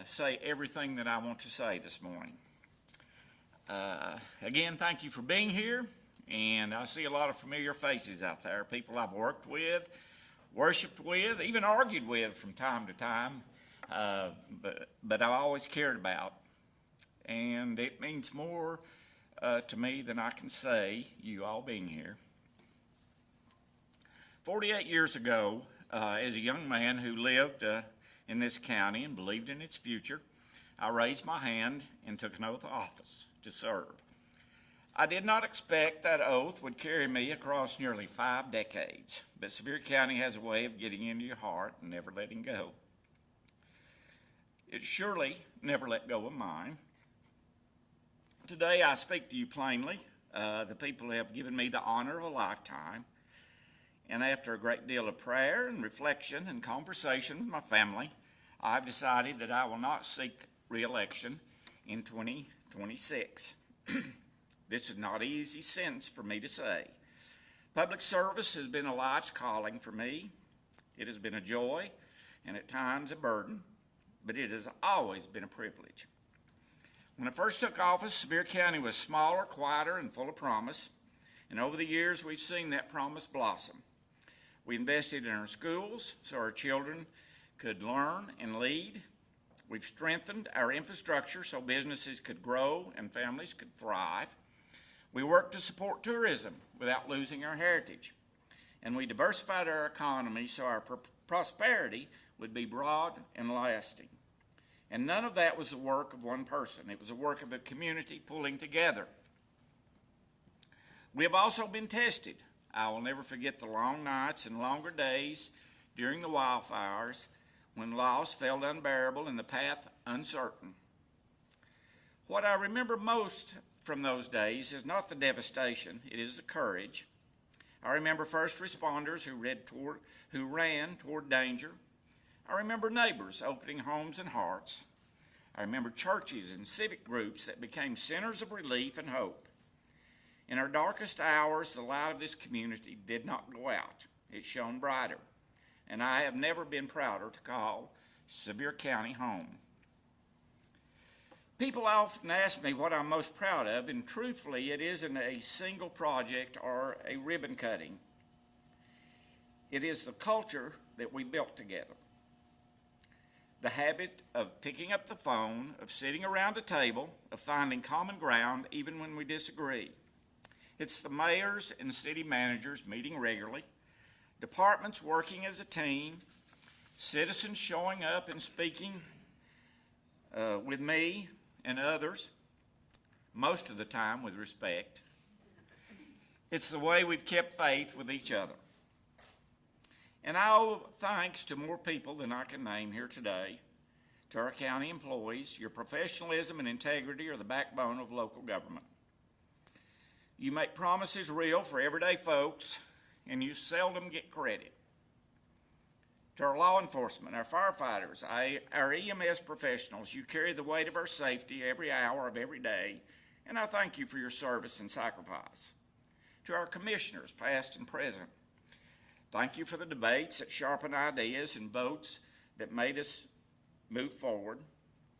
say everything that I want to say this morning. Again, thank you for being here, and I see a lot of familiar faces out there, people I've worked with, worshiped with, even argued with from time to time, but I've always cared about. And it means more to me than I can say, you all being here. 48 years ago, as a young man who lived in this county and believed in its future, I raised my hand and took an oath of office to serve. I did not expect that oath would carry me across nearly 5 decades, but Sevier County has a way of getting into your heart and never letting go. It surely never let go of mine. Today I speak to you plainly. The people have given me the honor of a lifetime, and after a great deal of prayer and reflection and conversation with my family, I've decided that I will not seek re-election in 2026. This is not an easy sentence for me to say. Public service has been a life's calling for me. It has been a joy and at times a burden, but it has always been a privilege. When I first took office, Sevier County was smaller, quieter, and full of promise, and over the years we've seen that promise blossom. We invested in our schools so our children could learn and lead. We've strengthened our infrastructure so businesses could grow and families could thrive. We worked to support tourism without losing our heritage. And we diversified our economy so our prosperity would be broad and lasting. And none of that was the work of one person. It was the work of a community pulling together. We have also been tested. I will never forget the long nights and longer days during the wildfires when loss felt unbearable and the path uncertain. What I remember most from those days is not the devastation, it is the courage. I remember first responders who ran toward danger. I remember neighbors opening homes and hearts. I remember churches and civic groups that became centers of relief and hope. In our darkest hours, the light of this community did not go out. It shone brighter. And I have never been prouder to call Sevier County home. People often ask me what I'm most proud of, and truthfully, it isn't a single project or a ribbon cutting. It is the culture that we built together. The habit of picking up the phone, of sitting around a table, of finding common ground even when we disagree. It's the mayors and city managers meeting regularly, departments working as a team, citizens showing up and speaking with me and others, most of the time with respect. It's the way we've kept faith with each other. And I owe thanks to more people than I can name here today. To our county employees, your professionalism and integrity are the backbone of local government. You make promises real for everyday folks, and you seldom get credit. To our law enforcement, our firefighters, our EMS professionals, you carry the weight of our safety every hour of every day, and I thank you for your service and sacrifice. To our commissioners, past and present, thank you for the debates that sharpen ideas and votes that made us move forward.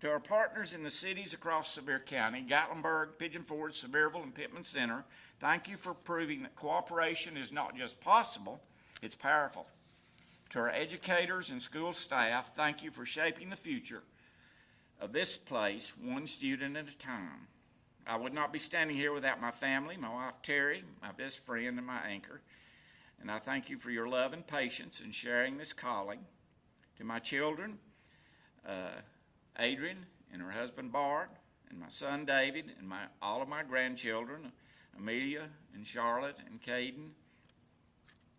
To our partners in the cities across Sevier County, Gatlinburg, Pigeon Forge, Sevierville, and Pittman Center, thank you for proving that cooperation is not just possible, it's powerful. To our educators and school staff, thank you for shaping the future of this place one student at a time. I would not be standing here without my family, my wife Terry, my best friend, and my anchor. And I thank you for your love and patience in sharing this calling. To my children, Adrian and her husband Bart, and my son David, and all of my grandchildren, Amelia and Charlotte and Caden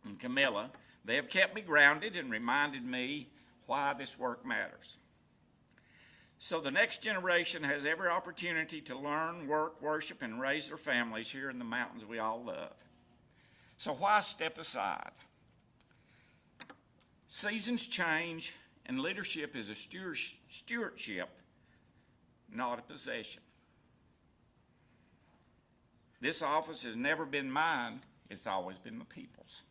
and Camilla, they have kept me grounded and reminded me why this work matters. So the next generation has every opportunity to learn, work, worship, and raise their families here in the mountains we all love. So why step aside? Seasons change, and leadership is a stewardship, not a possession. This office has never been mine, it's always been the people's.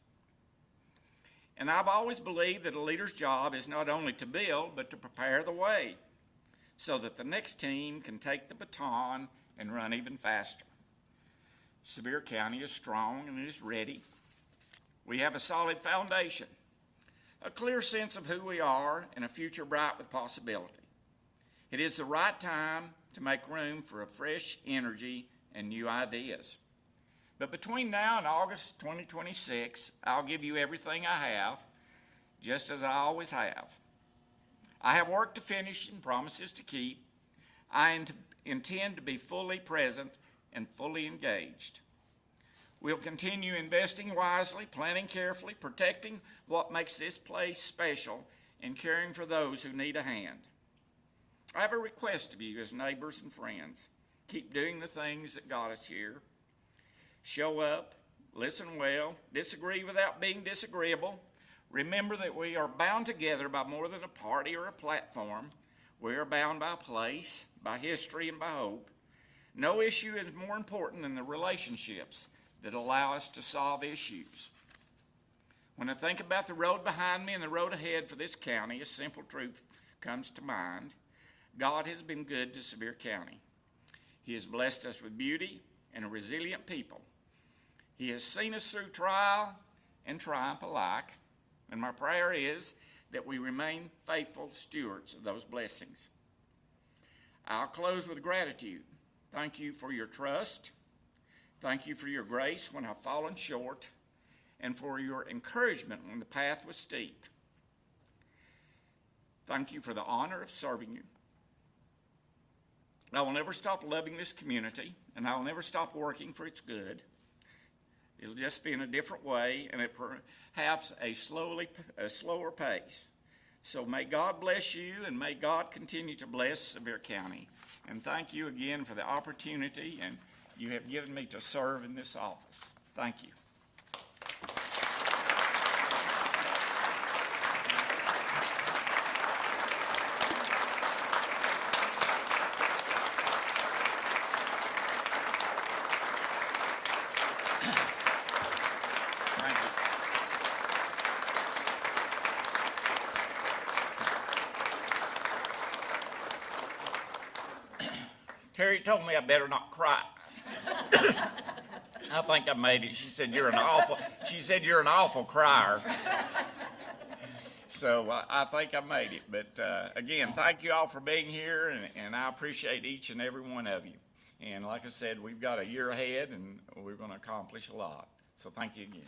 And I've always believed that a leader's job is not only to build, but to prepare the way. so that the next team can take the baton and run even faster. Sevier County is strong and is ready. We have a solid foundation, a clear sense of who we are, and a future bright with possibility. It is the right time to make room for a fresh energy and new ideas. But between now and August 2026, I'll give you everything I have, just as I always have. I have work to finish and promises to keep. I intend to be fully present and fully engaged. We'll continue investing wisely, planning carefully, protecting what makes this place special, and caring for those who need a hand. I have a request of you as neighbors and friends. Keep doing the things that got us here. Show up, listen well, disagree without being disagreeable. Remember that we are bound together by more than a party or a platform. We are bound by place, by history, and by hope. No issue is more important than the relationships that allow us to solve issues. When I think about the road behind me and the road ahead for this county, a simple truth comes to mind. God has been good to Sevier County. He has blessed us with beauty and a resilient people. He has seen us through trial and triumph alike, and my prayer is that we remain faithful stewards of those blessings. I'll close with gratitude. Thank you for your trust. Thank you for your grace when I've fallen short, and for your encouragement when the path was steep. Thank you for the honor of serving you. I will never stop loving this community, and I will never stop working for its good. It'll just be in a different way, and at perhaps a slower pace. So may God bless you, and may God continue to bless Sevier County. And thank you again for the opportunity and you have given me to serve in this office. Thank you. Terry told me I better not cry. I think I made it. She said you're an awful crier. So I think I made it. But again, thank you all for being here, and I appreciate each and every one of you. And like I said, we've got a year ahead, and we're going to accomplish a lot. So thank you again.